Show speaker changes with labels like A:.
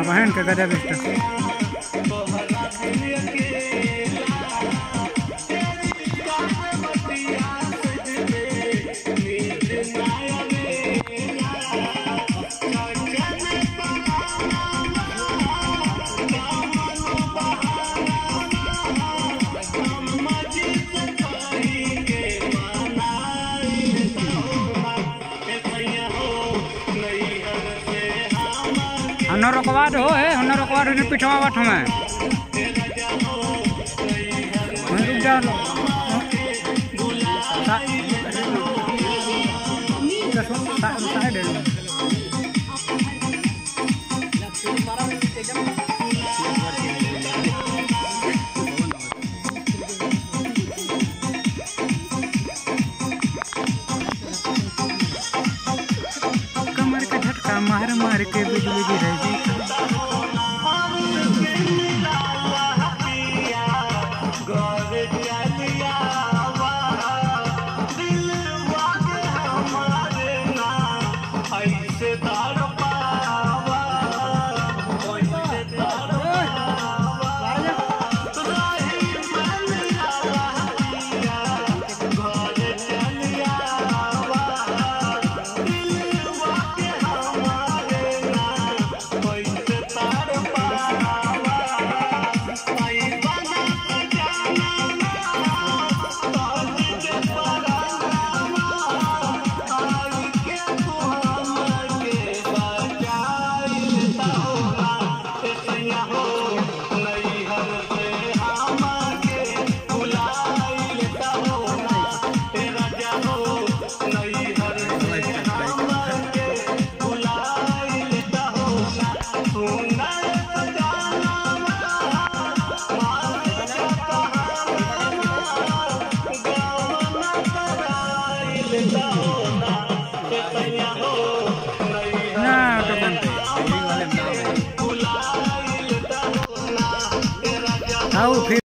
A: बहन के गजब स्टफ हनर कबाद हो है हनर कबाद ने पिछवा बात हमें रुक जा कमर का झटका मार मार के बिजली गिरेगी। ना तो